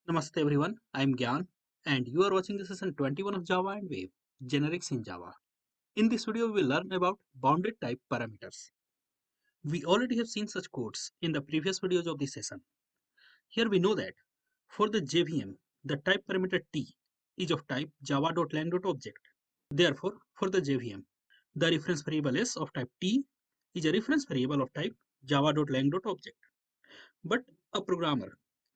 Namaste everyone, I am Gyan and you are watching the session 21 of Java and Wave, Generics in Java. In this video, we will learn about bounded type parameters. We already have seen such codes in the previous videos of this session. Here we know that for the JVM, the type parameter t is of type java.lang.object. Therefore, for the JVM, the reference variable s of type t is a reference variable of type java.lang.object. But a programmer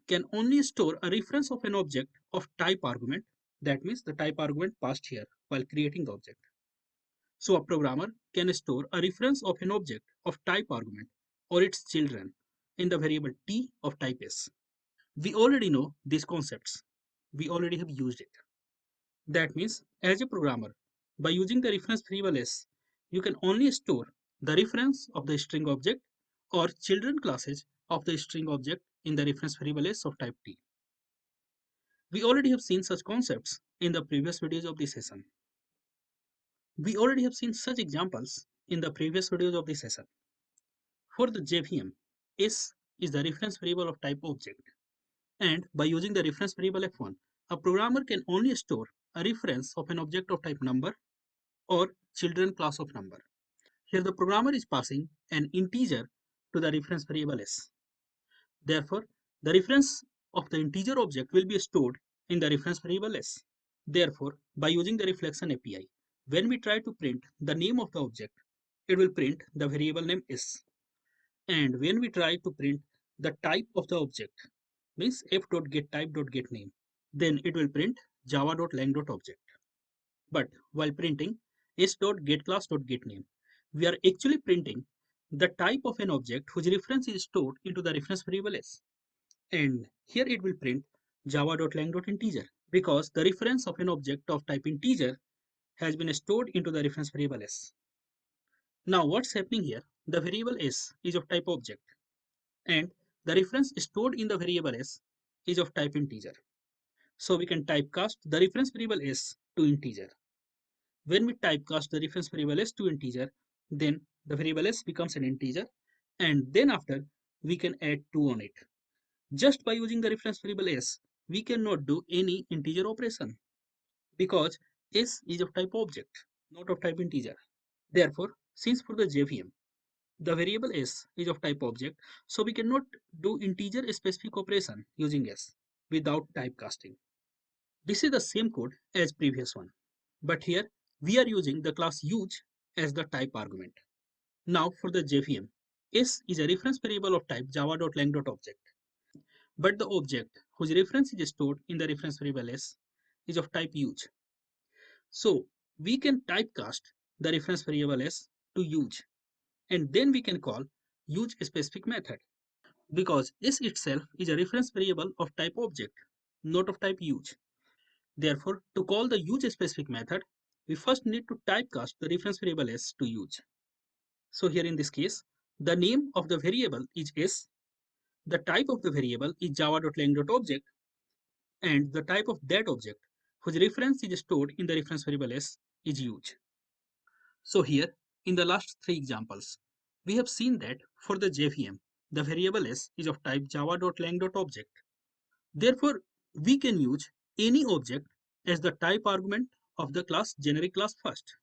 can only store a reference of an object of type argument, that means the type argument passed here while creating the object. So a programmer can store a reference of an object of type argument or its children in the variable t of type s. We already know these concepts. We already have used it. That means as a programmer, by using the reference variable s, you can only store the reference of the string object or children classes of the string object in the reference variable s of type t. We already have seen such concepts in the previous videos of this session. We already have seen such examples in the previous videos of this session. For the JVM, s is the reference variable of type object, and by using the reference variable f1, a programmer can only store a reference of an object of type number or children class of number. Here the programmer is passing an integer to the reference variable s. Therefore, the reference of the integer object will be stored in the reference variable s. Therefore, by using the reflection API, when we try to print the name of the object, it will print the variable name s. And when we try to print the type of the object, means f.getType.getName, then it will print java.lang.object. But while printing s.getClass.getName, we are actually printing the type of an object whose reference is stored into the reference variable s. And here it will print java.lang.integer because the reference of an object of type integer has been stored into the reference variable s. Now what's happening here? The variable s is of type object and the reference stored in the variable s is of type integer. So we can typecast the reference variable s to integer. When we typecast the reference variable s to integer, then the variable s becomes an integer and then after we can add 2 on it. Just by using the reference variable s, we cannot do any integer operation because s is of type object, not of type integer. Therefore, since for the JVM, the variable s is of type object, so we cannot do integer specific operation using s without typecasting. This is the same code as previous one, but here we are using the class use as the type argument. Now for the JVM, s is a reference variable of type java.lang.object. But the object whose reference is stored in the reference variable s is of type use. So we can typecast the reference variable s to use and then we can call use specific method because s itself is a reference variable of type object, not of type use. Therefore, to call the use specific method, we first need to typecast the reference variable s to use. So here in this case, the name of the variable is s, the type of the variable is java.lang.object, and the type of that object whose reference is stored in the reference variable s is use. So here, in the last 3 examples, we have seen that for the JVM, the variable s is of type java.lang.object. Therefore, we can use any object as the type argument of the class generic class first.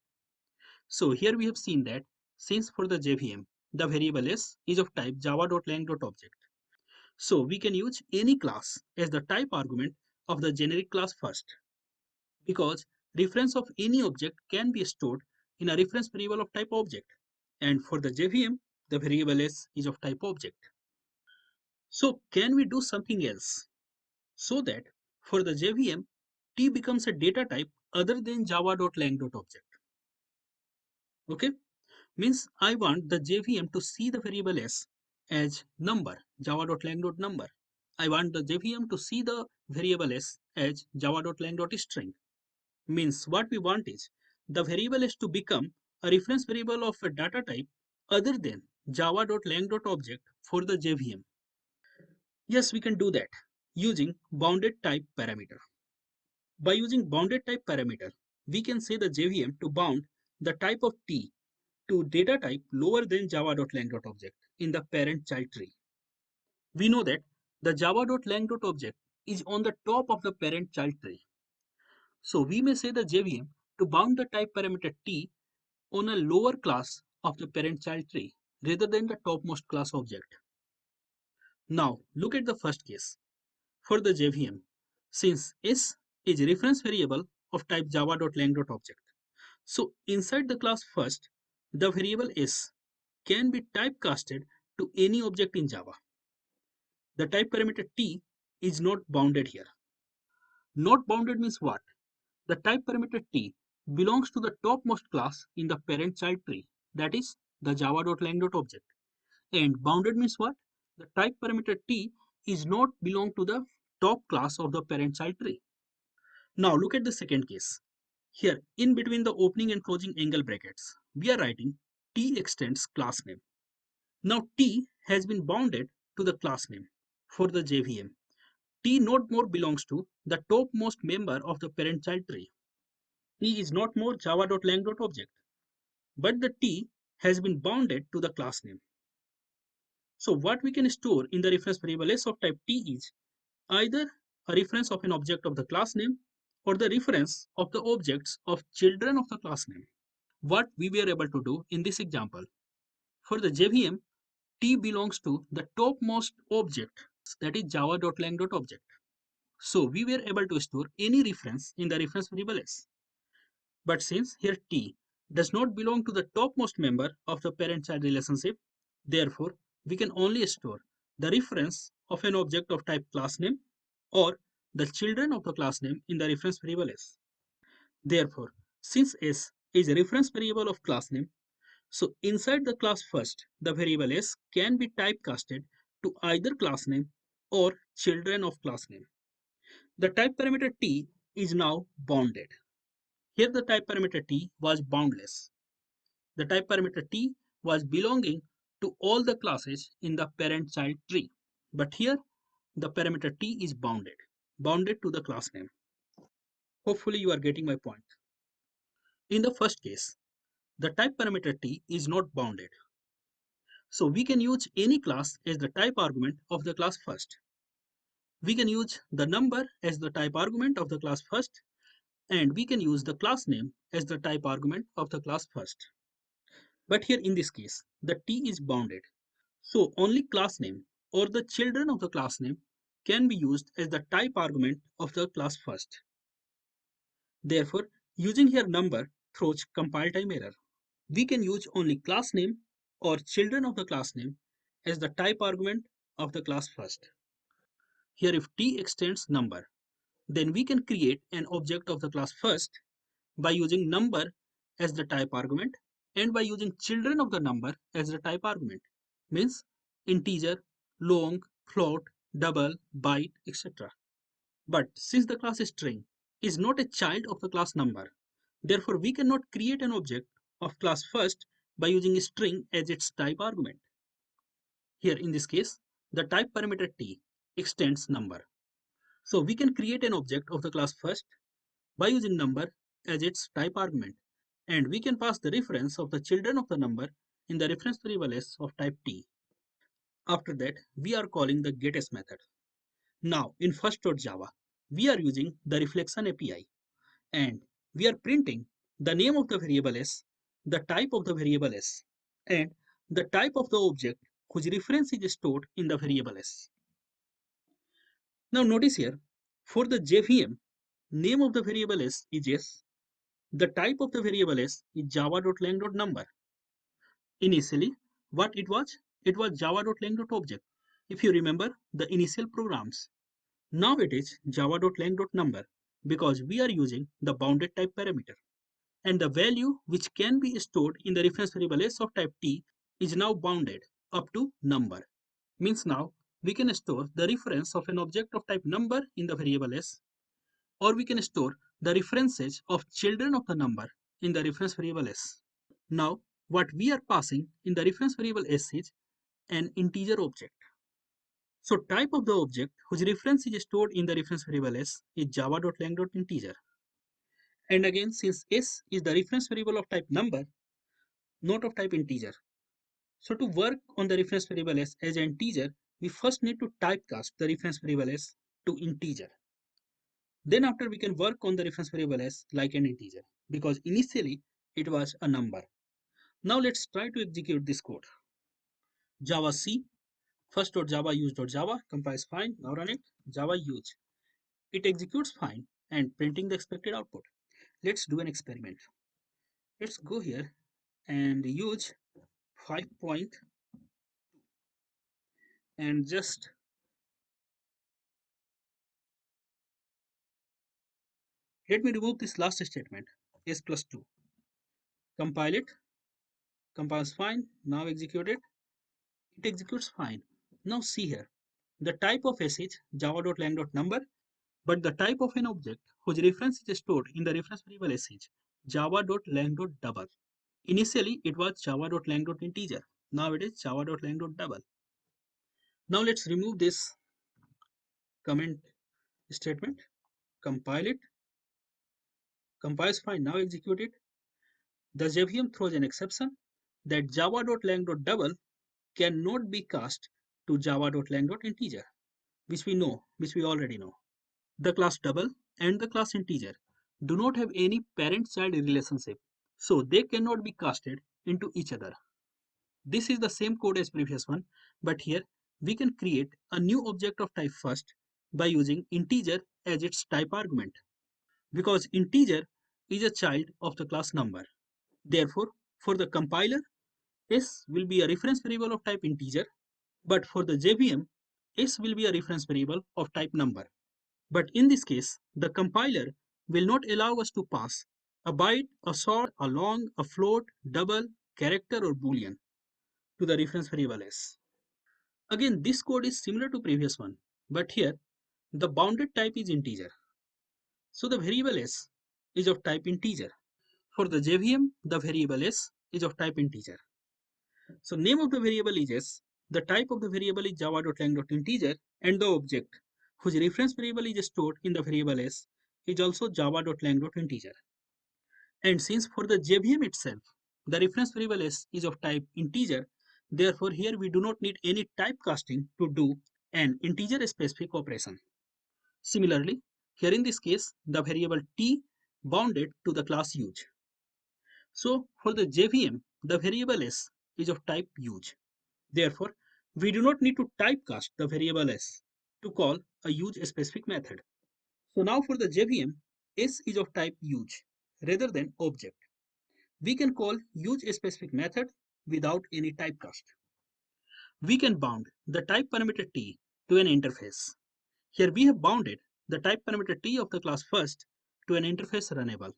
So here we have seen that since for the JVM, the variable s is of type java.lang.object. So we can use any class as the type argument of the generic class first because reference of any object can be stored in a reference variable of type object. And for the JVM, the variable s is of type object. So can we do something else so that for the JVM, t becomes a data type other than java.lang.object? Okay, means I want the JVM to see the variable s as number, java.lang.number. I want the JVM to see the variable s as java.lang.string. Means what we want is the variable s to become a reference variable of a data type other than java.lang.object for the JVM. Yes, we can do that using bounded type parameter. By using bounded type parameter, we can say the JVM to bound the type of t to data type lower than java.lang.object in the parent child tree. We know that the java.lang.object is on the top of the parent-child tree. So we may say the JVM to bound the type parameter T on a lower class of the parent-child tree rather than the topmost class object. Now look at the first case. For the JVM, since S is a reference variable of type java.lang.object, so inside the class first, the variable S can be typecasted to any object in Java. The type parameter T is not bounded here. Not bounded means what? The type parameter T belongs to the topmost class in the parent-child tree, that is the java.lang.object. And bounded means what? The type parameter T is not belong to the top class of the parent-child tree. Now look at the second case. Here, in between the opening and closing angle brackets, we are writing T extends class name. Now T has been bounded to the class name for the JVM. T not more belongs to the topmost member of the parent-child tree. T is not more java.lang.object, but the T has been bounded to the class name. So what we can store in the reference variable S of type T is either a reference of an object of the class name or the reference of the objects of children of the class name. What we were able to do in this example, for the JVM, T belongs to the topmost object, that is java.lang.object. So we were able to store any reference in the reference variable S. But since here T does not belong to the topmost member of the parent-child relationship, therefore we can only store the reference of an object of type class name or the children of the class name in the reference variable S. Therefore, since S is a reference variable of class name, so inside the class first, the variable S can be typecasted to either class name or children of class name. The type parameter T is now bounded. Here the type parameter T was boundless. The type parameter T was belonging to all the classes in the parent-child tree. But here the parameter T is bounded to the class name. Hopefully you are getting my point. In the first case, the type parameter T is not bounded. So we can use any class as the type argument of the class first. We can use the number as the type argument of the class first, and we can use the class name as the type argument of the class first. But here in this case, the T is bounded. So only class name or the children of the class name can be used as the type argument of the class first. Therefore, using here number throws compile time error. We can use only class name or children of the class name as the type argument of the class first. Here if T extends number, then we can create an object of the class first by using number as the type argument and by using children of the number as the type argument, means integer, long, float, double, byte, etc. But since the class string is not a child of the class number, therefore we cannot create an object of class first by using string as its type argument. Here in this case, the type parameter T extends number. So we can create an object of the class first by using number as its type argument, and we can pass the reference of the children of the number in the reference variable S of type T. After that, we are calling the getS method. Now in first.java, we are using the reflection API, and we are printing the name of the variable S, the type of the variable S, and the type of the object whose reference is stored in the variable S. Now notice here, for the JVM, name of the variable S is S. The type of the variable S is java.lang.number. Initially, what it was? It was java.lang.object. If you remember the initial programs. Now it is java.lang.number because we are using the bounded type parameter. And the value which can be stored in the reference variable S of type T is now bounded up to number. Means now we can store the reference of an object of type number in the variable S, or we can store the references of children of the number in the reference variable S. Now what we are passing in the reference variable S is an integer object. So type of the object whose reference is stored in the reference variable S is java.lang.integer. And again, since S is the reference variable of type number, not of type integer. So to work on the reference variable S as an integer, we first need to typecast the reference variable S to integer. Then after we can work on the reference variable s like an integer because initially it was a number. Now let's try to execute this code. Java C first.java use.java compiles fine. Now run it. Java use. It executes fine and printing the expected output. Let's do an experiment. Let's go here and use 5 point and just let me remove this last statement s plus 2. Compile it. Compiles fine. Now execute it. It executes fine. Now see here. The type of s is java.lang.number, but the type of an object whose reference is stored in the reference variable s is java.lang.double. Initially, it was java.lang.integer. Now it is java.lang.double. Now let's remove this comment statement. Compile it. Compiles fine. Now execute it. The JVM throws an exception that java.lang.double cannot be cast to java.lang.integer, which we already know. The class double and the class integer do not have any parent-child relationship, so they cannot be casted into each other. This is the same code as previous one, but here we can create a new object of type first by using integer as its type argument. Because integer is a child of the class number. Therefore, for the compiler, s will be a reference variable of type integer, but for the JVM, s will be a reference variable of type number. But in this case, the compiler will not allow us to pass a byte, a short, a long, a float, double, character, or boolean to the reference variable s. Again, this code is similar to previous one, but here the bounded type is integer. So the variable s is of type integer. For the JVM, the variable s is of type integer. So name of the variable is s, the type of the variable is java.lang.integer, and the object whose reference variable is stored in the variable s is also java.lang.integer. And since for the JVM itself, the reference variable s is of type integer, therefore here we do not need any typecasting to do an integer specific operation. Similarly, here in this case, the variable t bounded to the class use. So for the JVM, the variable s is of type use. Therefore, we do not need to typecast the variable s to call a use specific method. So now for the JVM, s is of type use rather than object. We can call use specific method without any typecast. We can bound the type parameter t to an interface. Here we have bounded the type parameter t of the class first to an interface runnable.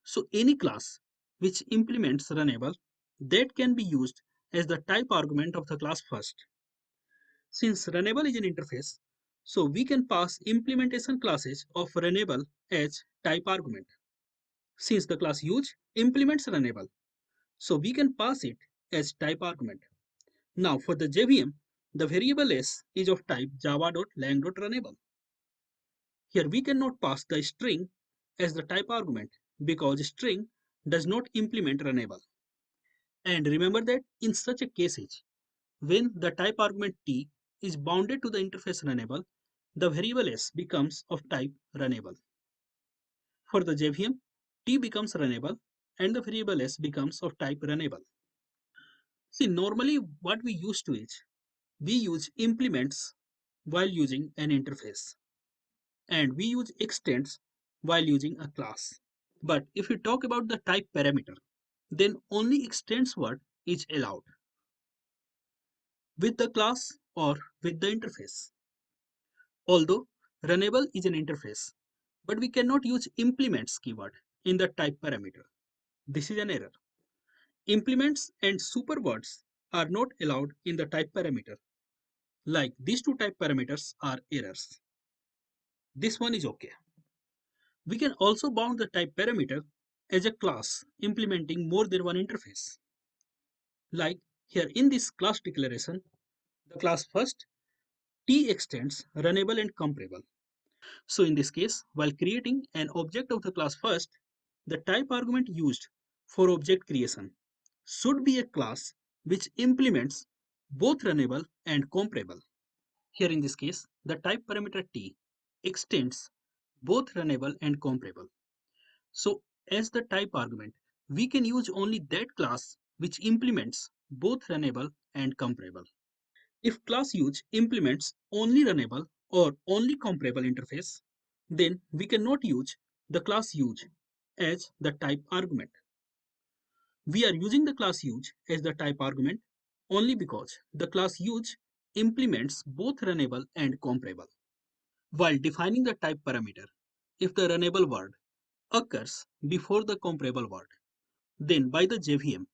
So any class which implements runnable that can be used as the type argument of the class first. Since runnable is an interface, so we can pass implementation classes of runnable as type argument. Since the class use implements runnable, so we can pass it as type argument. Now for the JVM, the variable s is of type java.lang.runnable. Here we cannot pass the string as the type argument because string does not implement runnable. And remember that in such a cases, when the type argument t is bounded to the interface runnable, the variable s becomes of type runnable. For the JVM, t becomes runnable and the variable s becomes of type runnable. See, normally what we used to is, we use implements while using an interface and we use extends while using a class. But if we talk about the type parameter, then only extends word is allowed with the class or with the interface. Although runnable is an interface, but we cannot use implements keyword in the type parameter. This is an error. Implements and superwords are not allowed in the type parameter. Like these two type parameters are errors. This one is okay. We can also bound the type parameter as a class implementing more than one interface. Like here in this class declaration, the class first t extends runnable and comparable. So in this case, while creating an object of the class first, the type argument used for object creation should be a class which implements both runnable and comparable. Here in this case, the type parameter t extends both runnable and comparable. So as the type argument, we can use only that class which implements both runnable and comparable. If class use implements only runnable or only comparable interface, then we cannot use the class use as the type argument. We are using the class use as the type argument only because the class use implements both runnable and comparable. While defining the type parameter, if the runnable word occurs before the comparable word, then by the JVM,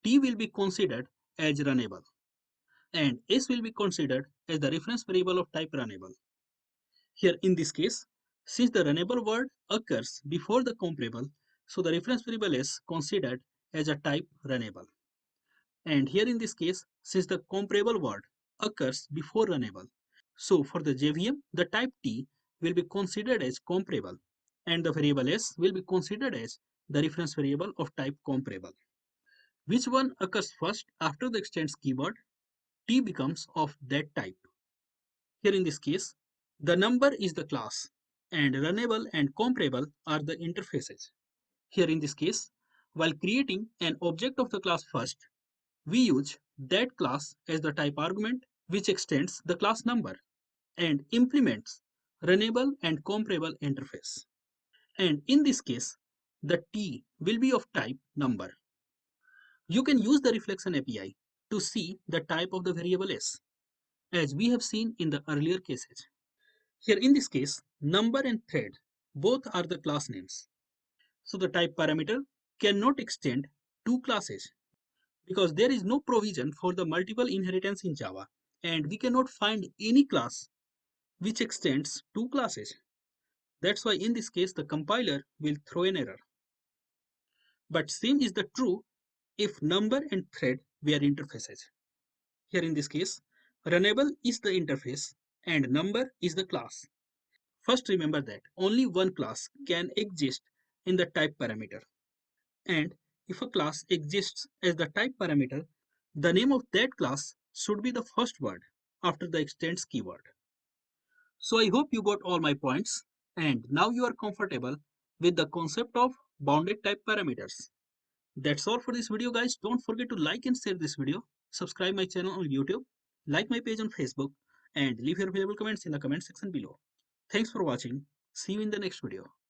T will be considered as runnable and S will be considered as the reference variable of type runnable. Here in this case, since the runnable word occurs before the comparable, so the reference variable is considered as a type runnable. And here in this case, since the comparable word occurs before runnable, so for the JVM, the type T will be considered as comparable and the variable S will be considered as the reference variable of type comparable. Which one occurs first after the extends keyword, T becomes of that type. Here in this case, the number is the class and runnable and comparable are the interfaces. Here in this case, while creating an object of the class first, we use that class as the type argument which extends the class number and implements runnable and comparable interface. And in this case, the T will be of type number. You can use the reflection API to see the type of the variable S, as we have seen in the earlier cases. Here in this case, number and thread both are the class names. So the type parameter cannot extend two classes because there is no provision for the multiple inheritance in Java and we cannot find any class which extends two classes. That's why in this case the compiler will throw an error. But same is the true if number and thread were interfaces. Here in this case, runnable is the interface and number is the class. First remember that only one class can exist in the type parameter. And if a class exists as the type parameter, the name of that class should be the first word after the extends keyword. So I hope you got all my points and now you are comfortable with the concept of bounded type parameters. That's all for this video guys. Don't forget to like and share this video, subscribe my channel on YouTube, like my page on Facebook and leave your valuable comments in the comment section below. Thanks for watching. See you in the next video.